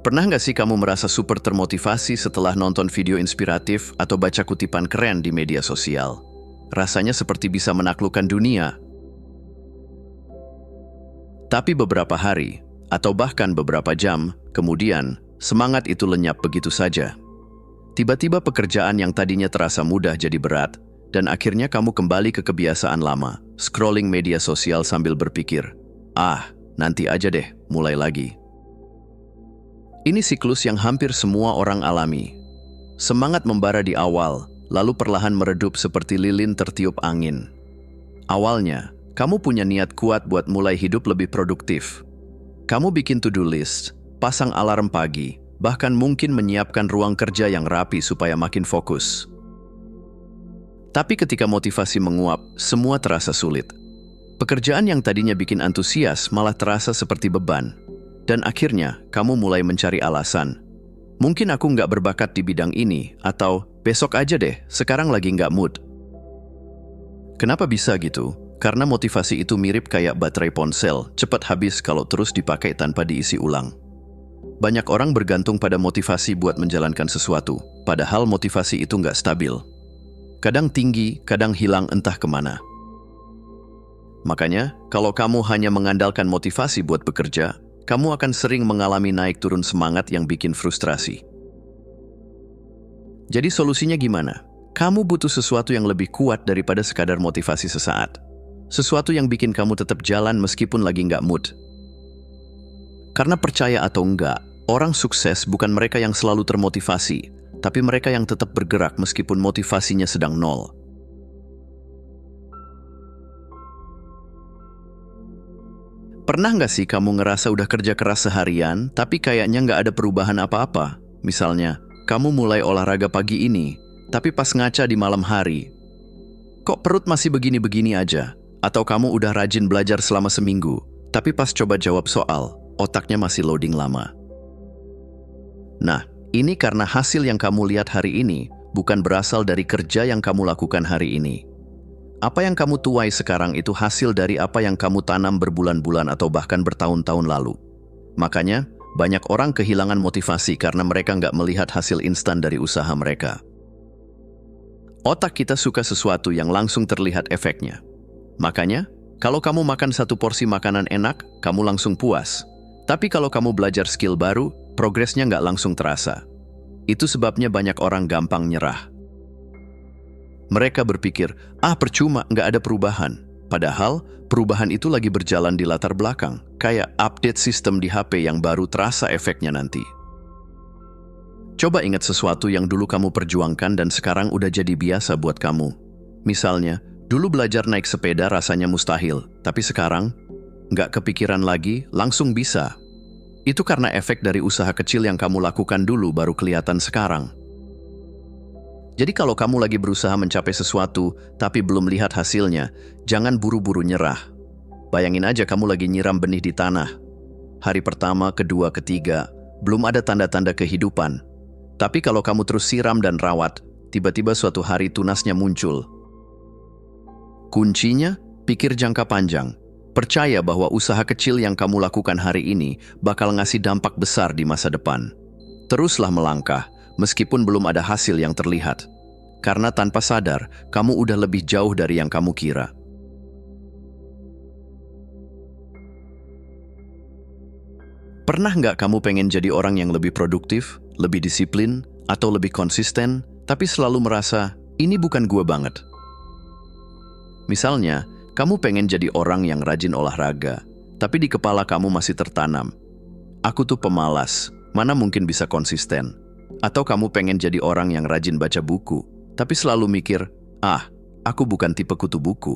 Pernah nggak sih kamu merasa super termotivasi setelah nonton video inspiratif atau baca kutipan keren di media sosial? Rasanya seperti bisa menaklukkan dunia. Tapi beberapa hari, atau bahkan beberapa jam, kemudian semangat itu lenyap begitu saja. Tiba-tiba pekerjaan yang tadinya terasa mudah jadi berat, dan akhirnya kamu kembali ke kebiasaan lama, scrolling media sosial sambil berpikir, nanti aja deh, mulai lagi. Ini siklus yang hampir semua orang alami. Semangat membara di awal, lalu perlahan meredup seperti lilin tertiup angin. Awalnya, kamu punya niat kuat buat mulai hidup lebih produktif. Kamu bikin to-do list, pasang alarm pagi, bahkan mungkin menyiapkan ruang kerja yang rapi supaya makin fokus. Tapi ketika motivasi menguap, semua terasa sulit. Pekerjaan yang tadinya bikin antusias malah terasa seperti beban. Dan akhirnya, kamu mulai mencari alasan. Mungkin aku nggak berbakat di bidang ini, atau besok aja deh, sekarang lagi nggak mood. Kenapa bisa gitu? Karena motivasi itu mirip kayak baterai ponsel, cepat habis kalau terus dipakai tanpa diisi ulang. Banyak orang bergantung pada motivasi buat menjalankan sesuatu, padahal motivasi itu nggak stabil. Kadang tinggi, kadang hilang entah kemana. Makanya, kalau kamu hanya mengandalkan motivasi buat bekerja, kamu akan sering mengalami naik turun semangat yang bikin frustrasi. Jadi solusinya gimana? Kamu butuh sesuatu yang lebih kuat daripada sekadar motivasi sesaat. Sesuatu yang bikin kamu tetap jalan meskipun lagi nggak mood. Karena percaya atau enggak, orang sukses bukan mereka yang selalu termotivasi, tapi mereka yang tetap bergerak meskipun motivasinya sedang nol. Pernah nggak sih kamu ngerasa udah kerja keras seharian, tapi kayaknya nggak ada perubahan apa-apa? Misalnya, kamu mulai olahraga pagi ini, tapi pas ngaca di malam hari, kok perut masih begini-begini aja? Atau kamu udah rajin belajar selama seminggu, tapi pas coba jawab soal, otaknya masih loading lama. Nah, ini karena hasil yang kamu lihat hari ini bukan berasal dari kerja yang kamu lakukan hari ini. Apa yang kamu tuai sekarang itu hasil dari apa yang kamu tanam berbulan-bulan atau bahkan bertahun-tahun lalu. Makanya, banyak orang kehilangan motivasi karena mereka nggak melihat hasil instan dari usaha mereka. Otak kita suka sesuatu yang langsung terlihat efeknya. Makanya, kalau kamu makan satu porsi makanan enak, kamu langsung puas. Tapi kalau kamu belajar skill baru, progresnya nggak langsung terasa. Itu sebabnya banyak orang gampang nyerah. Mereka berpikir, percuma, nggak ada perubahan. Padahal, perubahan itu lagi berjalan di latar belakang, kayak update sistem di HP yang baru terasa efeknya nanti. Coba ingat sesuatu yang dulu kamu perjuangkan dan sekarang udah jadi biasa buat kamu. Misalnya, dulu belajar naik sepeda rasanya mustahil, tapi sekarang, nggak kepikiran lagi, langsung bisa. Itu karena efek dari usaha kecil yang kamu lakukan dulu baru kelihatan sekarang. Jadi kalau kamu lagi berusaha mencapai sesuatu, tapi belum lihat hasilnya, jangan buru-buru nyerah. Bayangin aja kamu lagi nyiram benih di tanah. Hari pertama, kedua, ketiga, belum ada tanda-tanda kehidupan. Tapi kalau kamu terus siram dan rawat, tiba-tiba suatu hari tunasnya muncul. Kuncinya, pikir jangka panjang. Percaya bahwa usaha kecil yang kamu lakukan hari ini bakal ngasih dampak besar di masa depan. Teruslah melangkah. Meskipun belum ada hasil yang terlihat. Karena tanpa sadar, kamu udah lebih jauh dari yang kamu kira. Pernah nggak kamu pengen jadi orang yang lebih produktif, lebih disiplin, atau lebih konsisten, tapi selalu merasa, ini bukan gue banget? Misalnya, kamu pengen jadi orang yang rajin olahraga, tapi di kepala kamu masih tertanam, aku tuh pemalas, mana mungkin bisa konsisten? Atau kamu pengen jadi orang yang rajin baca buku, tapi selalu mikir, aku bukan tipe kutu buku.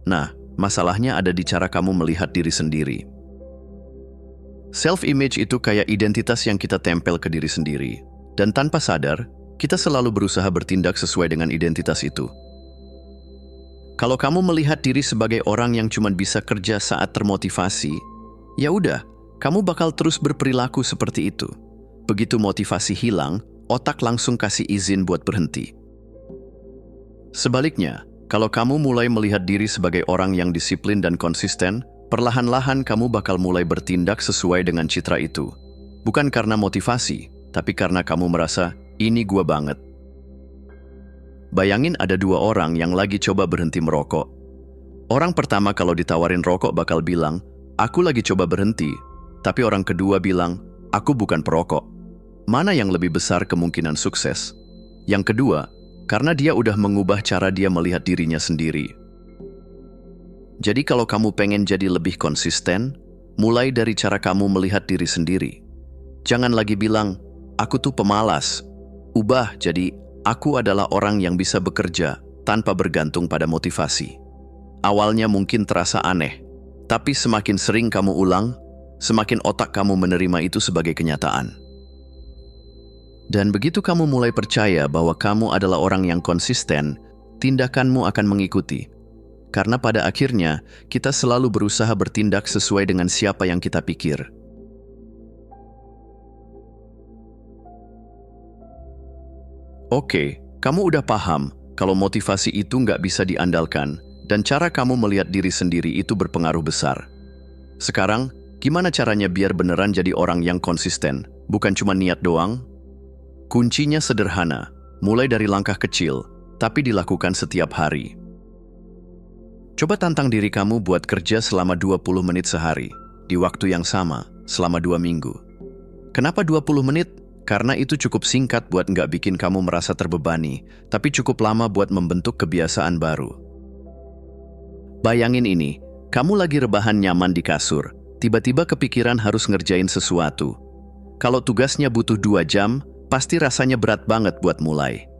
Nah, masalahnya ada di cara kamu melihat diri sendiri. Self-image itu kayak identitas yang kita tempel ke diri sendiri. Dan tanpa sadar, kita selalu berusaha bertindak sesuai dengan identitas itu. Kalau kamu melihat diri sebagai orang yang cuma bisa kerja saat termotivasi, ya udah, kamu bakal terus berperilaku seperti itu. Begitu motivasi hilang, otak langsung kasih izin buat berhenti. Sebaliknya, kalau kamu mulai melihat diri sebagai orang yang disiplin dan konsisten, perlahan-lahan kamu bakal mulai bertindak sesuai dengan citra itu. Bukan karena motivasi, tapi karena kamu merasa, ini gua banget. Bayangin ada dua orang yang lagi coba berhenti merokok. Orang pertama kalau ditawarin rokok bakal bilang, aku lagi coba berhenti. Tapi orang kedua bilang, aku bukan perokok. Mana yang lebih besar kemungkinan sukses? Yang kedua, karena dia udah mengubah cara dia melihat dirinya sendiri. Jadi kalau kamu pengen jadi lebih konsisten, mulai dari cara kamu melihat diri sendiri. Jangan lagi bilang, aku tuh pemalas. Ubah jadi, aku adalah orang yang bisa bekerja tanpa bergantung pada motivasi. Awalnya mungkin terasa aneh, tapi semakin sering kamu ulang, semakin otak kamu menerima itu sebagai kenyataan. Dan begitu kamu mulai percaya bahwa kamu adalah orang yang konsisten, tindakanmu akan mengikuti. Karena pada akhirnya, kita selalu berusaha bertindak sesuai dengan siapa yang kita pikir. Oke, kamu udah paham kalau motivasi itu nggak bisa diandalkan dan cara kamu melihat diri sendiri itu berpengaruh besar. Sekarang, gimana caranya biar beneran jadi orang yang konsisten, bukan cuma niat doang? Kuncinya sederhana, mulai dari langkah kecil, tapi dilakukan setiap hari. Coba tantang diri kamu buat kerja selama 20 menit sehari, di waktu yang sama, selama 2 minggu. Kenapa 20 menit? Karena itu cukup singkat buat nggak bikin kamu merasa terbebani, tapi cukup lama buat membentuk kebiasaan baru. Bayangin ini, kamu lagi rebahan nyaman di kasur, tiba-tiba kepikiran harus ngerjain sesuatu. Kalau tugasnya butuh 2 jam, pasti rasanya berat banget buat mulai.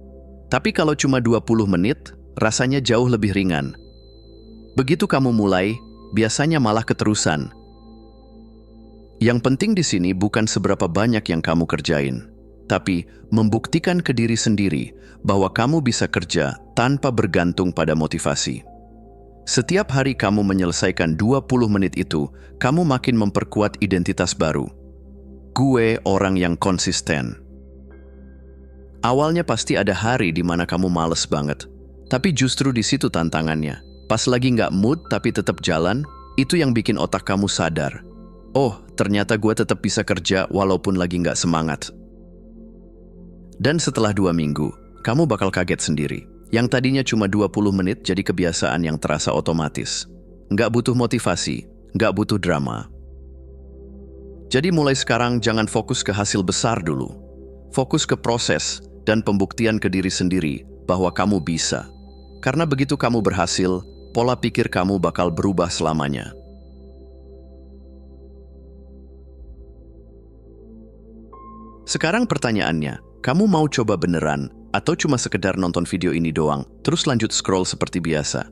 Tapi kalau cuma 20 menit, rasanya jauh lebih ringan. Begitu kamu mulai, biasanya malah keterusan. Yang penting di sini bukan seberapa banyak yang kamu kerjain, tapi membuktikan ke diri sendiri bahwa kamu bisa kerja tanpa bergantung pada motivasi. Setiap hari kamu menyelesaikan 20 menit itu, kamu makin memperkuat identitas baru. Gue orang yang konsisten. Awalnya pasti ada hari di mana kamu males banget, tapi justru di situ tantangannya. Pas lagi nggak mood tapi tetap jalan, itu yang bikin otak kamu sadar. Oh, ternyata gue tetap bisa kerja walaupun lagi nggak semangat. Dan setelah 2 minggu, kamu bakal kaget sendiri. Yang tadinya cuma 20 menit jadi kebiasaan yang terasa otomatis. Nggak butuh motivasi, nggak butuh drama. Jadi mulai sekarang jangan fokus ke hasil besar dulu. Fokus ke proses dan pembuktian ke diri sendiri bahwa kamu bisa. Karena begitu kamu berhasil, pola pikir kamu bakal berubah selamanya. Sekarang pertanyaannya, kamu mau coba beneran atau cuma sekedar nonton video ini doang, terus lanjut scroll seperti biasa?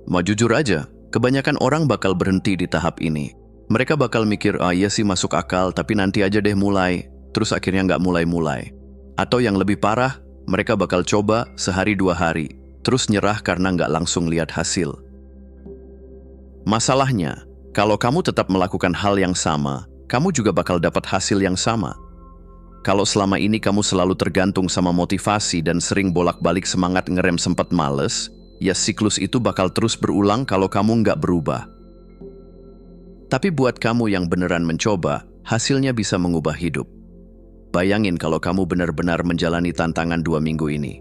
Mau jujur aja, kebanyakan orang bakal berhenti di tahap ini. Mereka bakal mikir, iya sih masuk akal, tapi nanti aja deh mulai, terus akhirnya nggak mulai-mulai. Atau yang lebih parah, mereka bakal coba sehari 2 hari, terus nyerah karena nggak langsung lihat hasil. Masalahnya, kalau kamu tetap melakukan hal yang sama, kamu juga bakal dapat hasil yang sama. Kalau selama ini kamu selalu tergantung sama motivasi dan sering bolak-balik semangat ngerem sempat males, ya siklus itu bakal terus berulang kalau kamu nggak berubah. Tapi buat kamu yang beneran mencoba, hasilnya bisa mengubah hidup. Bayangin kalau kamu benar-benar menjalani tantangan 2 minggu ini.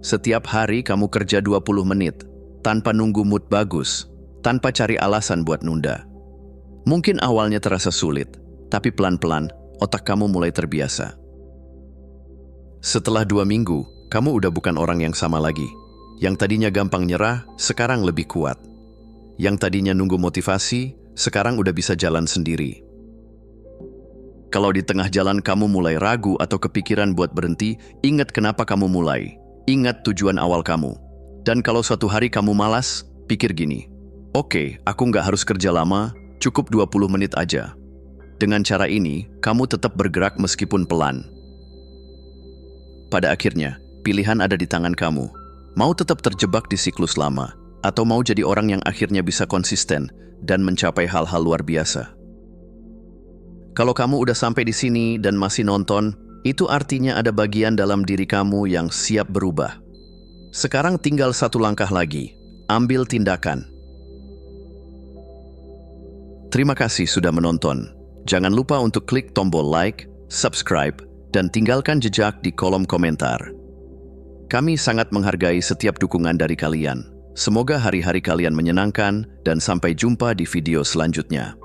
Setiap hari kamu kerja 20 menit, tanpa nunggu mood bagus, tanpa cari alasan buat nunda. Mungkin awalnya terasa sulit, tapi pelan-pelan otak kamu mulai terbiasa. Setelah 2 minggu, kamu udah bukan orang yang sama lagi. Yang tadinya gampang nyerah, sekarang lebih kuat. Yang tadinya nunggu motivasi, sekarang udah bisa jalan sendiri. Kalau di tengah jalan kamu mulai ragu atau kepikiran buat berhenti, ingat kenapa kamu mulai. Ingat tujuan awal kamu. Dan kalau suatu hari kamu malas, pikir gini, oke, aku nggak harus kerja lama, cukup 20 menit aja. Dengan cara ini, kamu tetap bergerak meskipun pelan. Pada akhirnya, pilihan ada di tangan kamu. Mau tetap terjebak di siklus lama, atau mau jadi orang yang akhirnya bisa konsisten dan mencapai hal-hal luar biasa. Kalau kamu udah sampai di sini dan masih nonton, itu artinya ada bagian dalam diri kamu yang siap berubah. Sekarang tinggal 1 langkah lagi, ambil tindakan. Terima kasih sudah menonton. Jangan lupa untuk klik tombol like, subscribe, dan tinggalkan jejak di kolom komentar. Kami sangat menghargai setiap dukungan dari kalian. Semoga hari-hari kalian menyenangkan dan sampai jumpa di video selanjutnya.